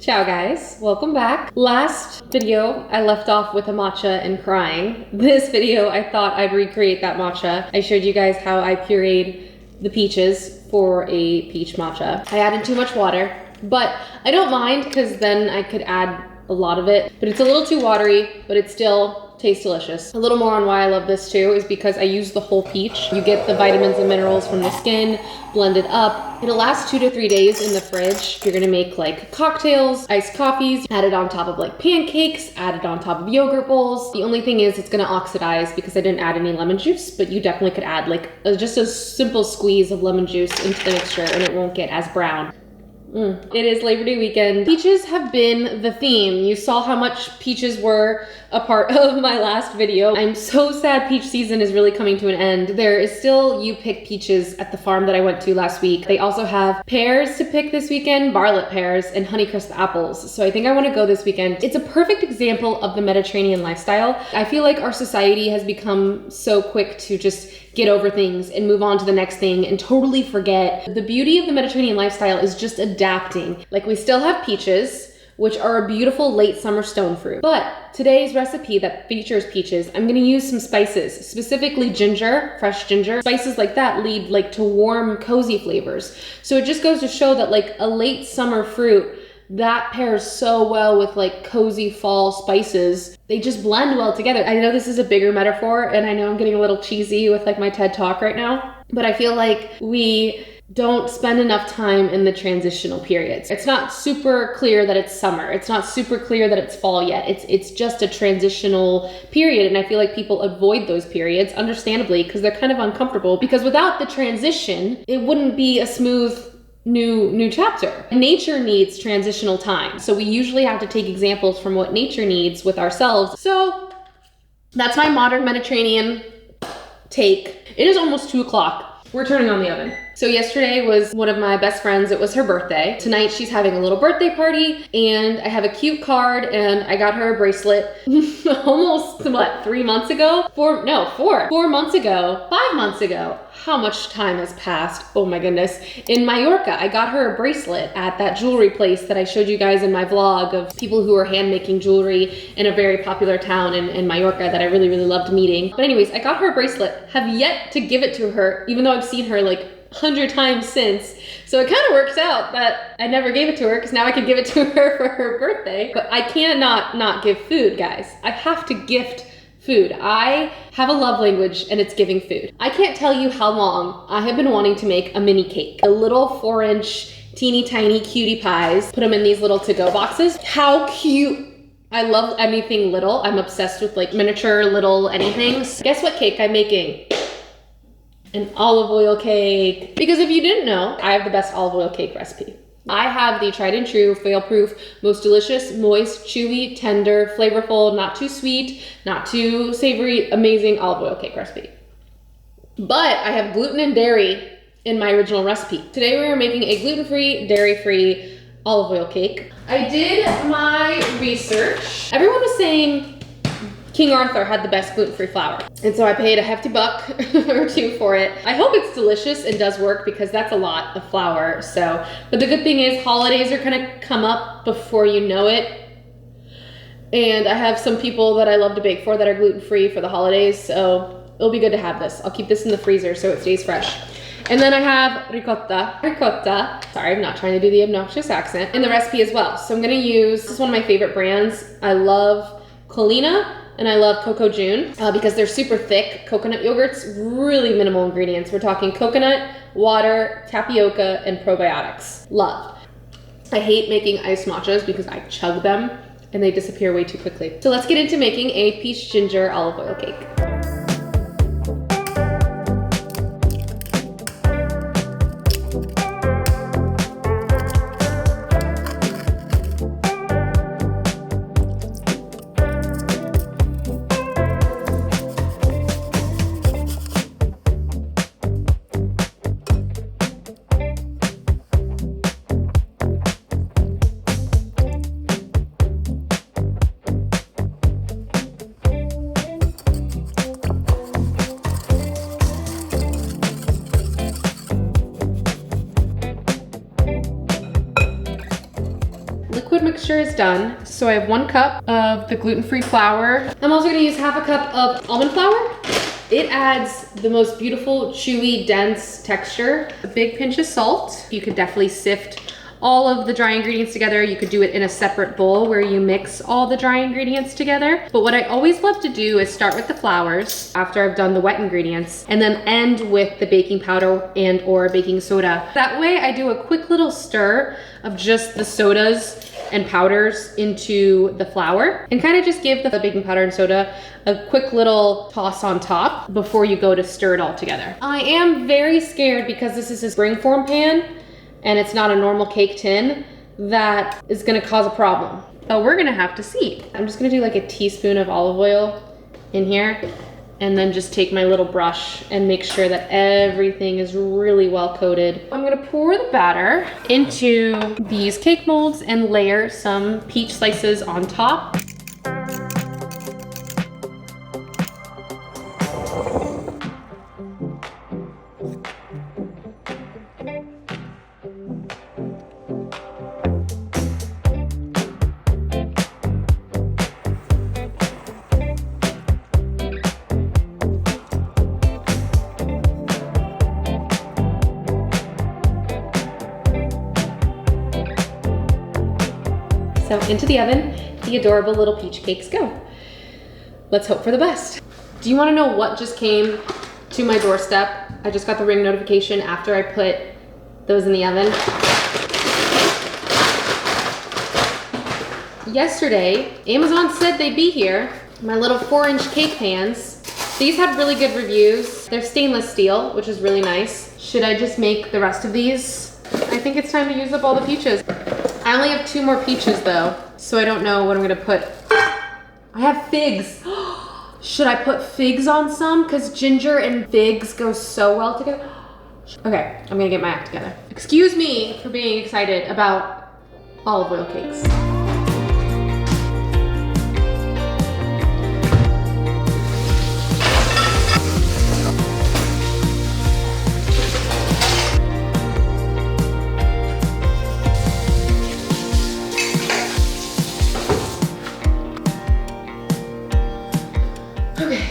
Ciao guys, welcome back. Last video, I left off with a matcha and crying. This video, I thought I'd recreate that matcha. I showed you guys how I pureed the peaches for a peach matcha. I added too much water, but I don't mind because then I could add a lot of it, but it's a little too watery, but it still tastes delicious. A little more on why I love this too is because I use the whole peach. You get the vitamins and minerals from the skin, blend it up. It'll last 2 to 3 days in the fridge. You're gonna make like cocktails, iced coffees, add it on top of like pancakes, add it on top of yogurt bowls. The only thing is it's gonna oxidize because I didn't add any lemon juice, but you definitely could add like just a simple squeeze of lemon juice into the mixture and it won't get as brown. It is Labor Day weekend. Peaches have been the theme. You saw how much peaches were a part of my last video. I'm so sad peach season is really coming to an end. There is still you pick peaches at the farm that I went to last week. They also have pears to pick this weekend, Bartlett pears, and Honeycrisp apples. So I think I want to go this weekend. It's a perfect example of the Mediterranean lifestyle. I feel like our society has become so quick to just get over things and move on to the next thing and totally forget. The beauty of the Mediterranean lifestyle is just adapting. Like we still have peaches, which are a beautiful late summer stone fruit. But today's recipe that features peaches, I'm gonna use some spices, specifically ginger, fresh ginger. Spices like that lead like to warm, cozy flavors. So it just goes to show that like a late summer fruit, that pairs so well with like cozy fall spices. They just blend well together. I know this is a bigger metaphor and I know I'm getting a little cheesy with like my TED Talk right now, but I feel like we don't spend enough time in the transitional periods. It's not super clear that it's summer. It's not super clear that it's fall yet. It's just a transitional period. And I feel like people avoid those periods, understandably, because they're kind of uncomfortable, because without the transition, it wouldn't be a smooth new chapter. Nature needs transitional time. So we usually have to take examples from what nature needs with ourselves. So that's my modern Mediterranean take. It is almost 2 o'clock. We're turning on the oven. So yesterday was one of my best friends. It was her birthday. Tonight she's having a little birthday party and I have a cute card and I got her a bracelet almost, what, 3 months ago? 4 months ago, 5 months ago. How much time has passed? Oh my goodness. In Mallorca, I got her a bracelet at that jewelry place that I showed you guys in my vlog of people who are hand making jewelry in a very popular town in Mallorca that I really, really loved meeting. But anyways, I got her a bracelet, have yet to give it to her, even though I've seen her like 100 times since. So it kind of works out that I never gave it to her because now I can give it to her for her birthday. But I cannot not give food, guys. I have to gift food. I have a love language and it's giving food. I can't tell you how long I have been wanting to make a mini cake. A little 4-inch teeny tiny cutie pies. Put them in these little to-go boxes. How cute. I love anything little. I'm obsessed with like miniature little anythings. Guess what cake I'm making? An olive oil cake. Because if you didn't know, I have the best olive oil cake recipe. I have the tried and true, fail-proof, most delicious, moist, chewy, tender, flavorful, not too sweet, not too savory, amazing olive oil cake recipe. But I have gluten and dairy in my original recipe. Today we are making a gluten-free, dairy-free olive oil cake. I did my research. Everyone was saying King Arthur had the best gluten-free flour. And so I paid a hefty buck or $2 for it. I hope it's delicious and does work because that's a lot of flour. So, but the good thing is holidays are gonna come up before you know it. And I have some people that I love to bake for that are gluten-free for the holidays. So it'll be good to have this. I'll keep this in the freezer so it stays fresh. And then I have ricotta. Sorry, I'm not trying to do the obnoxious accent. In the recipe as well. So I'm gonna use, this is one of my favorite brands. I love Colina. And I love Coco June because they're super thick. Coconut yogurt's really minimal ingredients. We're talking coconut, water, tapioca, and probiotics. Love. I hate making iced matchas because I chug them and they disappear way too quickly. So let's get into making a peach ginger olive oil cake. quick stir is done. So I have 1 cup of the gluten-free flour. I'm also gonna use half a cup of almond flour. It adds the most beautiful, chewy, dense texture. A big pinch of salt. You could definitely sift all of the dry ingredients together. You could do it in a separate bowl where you mix all the dry ingredients together. But what I always love to do is start with the flours after I've done the wet ingredients and then end with the baking powder and or baking soda. That way I do a quick little stir of just the sodas and powders into the flour and kind of just give the baking powder and soda a quick little toss on top before you go to stir it all together. I am very scared because this is a springform pan and it's not a normal cake tin, that is gonna cause a problem. But we're gonna have to see. I'm just gonna do like a teaspoon of olive oil in here and then just take my little brush and make sure that everything is really well coated. I'm gonna pour the batter into these cake molds and layer some peach slices on top. So into the oven, the adorable little peach cakes go. Let's hope for the best. Do you wanna know what just came to my doorstep? I just got the Ring notification after I put those in the oven. Yesterday, Amazon said they'd be here. My little 4-inch cake pans. These had really good reviews. They're stainless steel, which is really nice. Should I just make the rest of these? I think it's time to use up all the peaches. I only have 2 more peaches though, so I don't know what I'm gonna put. I have figs. Should I put figs on some? Because ginger and figs go so well together. Okay, I'm gonna get my act together. Excuse me for being excited about olive oil cakes. Okay,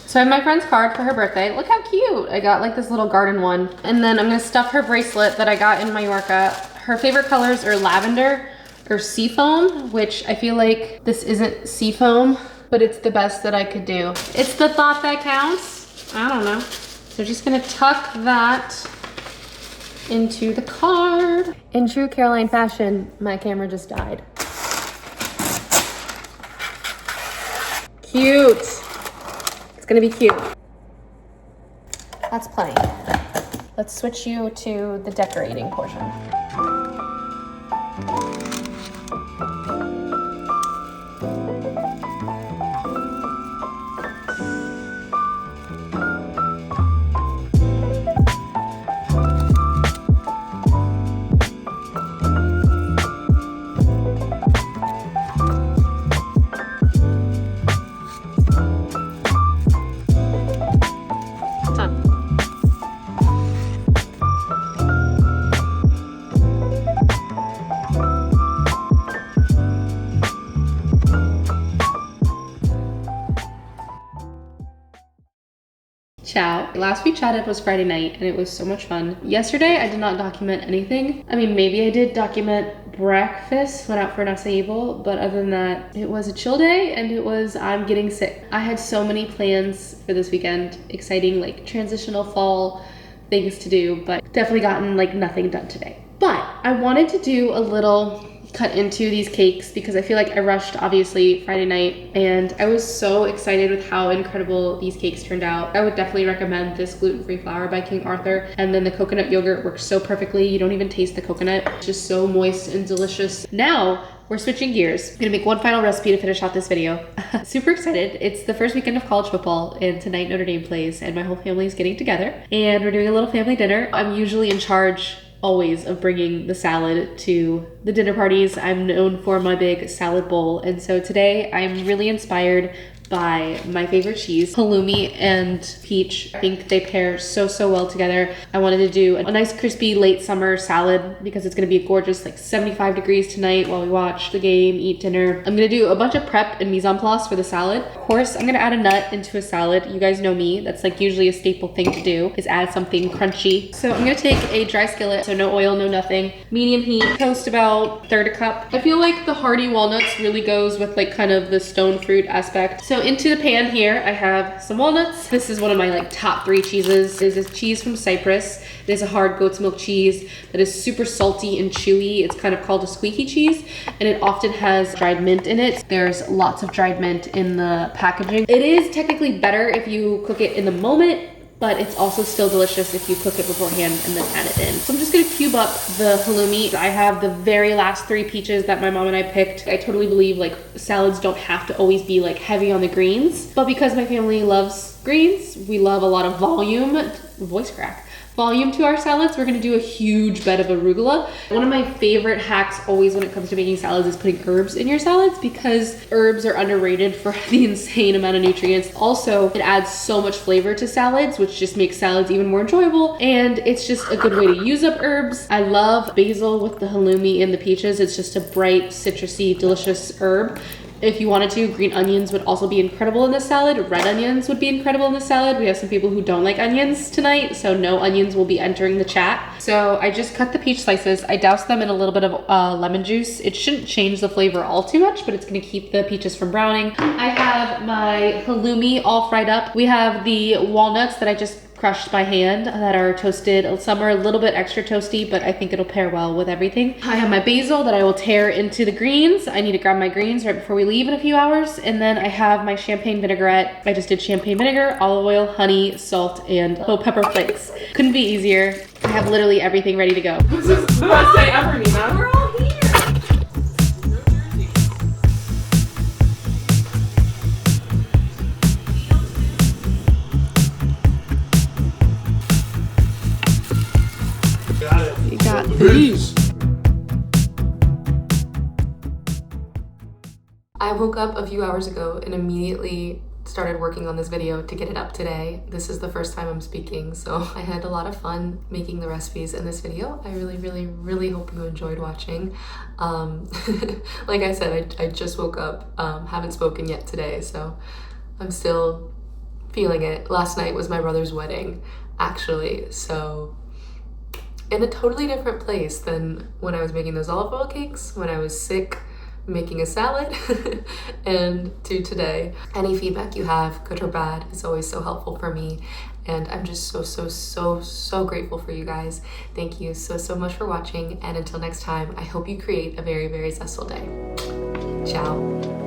so I have my friend's card for her birthday. Look how cute. I got like this little garden one. And then I'm gonna stuff her bracelet that I got in Mallorca. Her favorite colors are lavender or seafoam, which I feel like this isn't seafoam, but it's the best that I could do. It's the thought that counts. I don't know. So just gonna tuck that into the card. In true Caroline fashion, my camera just died. Cute. It's gonna be cute. That's plenty. Let's switch you to the decorating portion. Ciao. Last we chatted was Friday night and it was so much fun. Yesterday I did not document anything. I mean, maybe I did document breakfast, went out for an acai bowl, but other than that, it was a chill day and it was I'm getting sick. I had so many plans for this weekend, exciting like transitional fall things to do, but definitely gotten like nothing done today. But I wanted to do a little cut into these cakes because I feel like I rushed obviously Friday night and I was so excited with how incredible these cakes turned out. I would definitely recommend this gluten-free flour by King Arthur, and then the coconut yogurt works so perfectly. You don't even taste the coconut. It's just so moist and delicious. Now we're switching gears. I'm gonna make one final recipe to finish out this video. Super excited. It's the first weekend of college football and tonight Notre Dame plays and my whole family is getting together and we're doing a little family dinner. I'm usually in charge always of bringing the salad to the dinner parties. I'm known for my big salad bowl, and so today I'm really inspired by my favorite cheese, halloumi and peach. I think they pair so well together. I wanted to do a nice crispy late summer salad because it's gonna be gorgeous, like 75 degrees tonight while we watch the game, eat dinner. I'm gonna do a bunch of prep and mise en place for the salad. Of course, I'm gonna add a nut into a salad. You guys know me, that's like usually a staple thing to do, is add something crunchy. So I'm gonna take a dry skillet, so no oil, no nothing, medium heat, toast about 1/3 cup. I feel like the hearty walnuts really goes with like kind of the stone fruit aspect. So into the pan here, I have some walnuts. This is one of my like top 3 cheeses. It is a cheese from Cyprus. It is a hard goat's milk cheese that is super salty and chewy. It's kind of called a squeaky cheese, and it often has dried mint in it. There's lots of dried mint in the packaging. It is technically better if you cook it in the moment, but it's also still delicious if you cook it beforehand and then add it in. So I'm just gonna cube up the halloumi. I have the very last 3 peaches that my mom and I picked. I totally believe like salads don't have to always be like heavy on the greens, but because my family loves greens, we love a lot of volume, volume to our salads. We're gonna do a huge bed of arugula. One of my favorite hacks always when it comes to making salads is putting herbs in your salads, because herbs are underrated for the insane amount of nutrients. Also, it adds so much flavor to salads, which just makes salads even more enjoyable, and it's just a good way to use up herbs. I love basil with the halloumi and the peaches. It's just a bright, citrusy, delicious herb. If you wanted to, green onions would also be incredible in this salad. Red onions would be incredible in this salad. We have some people who don't like onions tonight, so no onions will be entering the chat. So I just cut the peach slices. I doused them in a little bit of lemon juice. It shouldn't change the flavor all too much, but it's gonna keep the peaches from browning. I have my halloumi all fried up. We have the walnuts that I just crushed by hand that are toasted. Some are a little bit extra toasty, but I think it'll pair well with everything. I have my basil that I will tear into the greens. I need to grab my greens right before we leave in a few hours. And then I have my champagne vinaigrette. I just did champagne vinegar, olive oil, honey, salt, and bell pepper flakes. Couldn't be easier. I have literally everything ready to go. This is the best day ever, Nina. We're all here. You got Peace. I woke up a few hours ago and immediately started working on this video to get it up today. This is the first time I'm speaking, so I had a lot of fun making the recipes in this video. I really hope you enjoyed watching. Like I said, I just woke up, haven't spoken yet today, so I'm still feeling it. Last night was my brother's wedding, actually, so in a totally different place than when I was making those olive oil cakes, when I was sick, making a salad, and to today. Any feedback you have, good or bad, is always so helpful for me, and I'm just so grateful for you guys. Thank you so much for watching, and until next time, I hope you create a very zestful day. Ciao.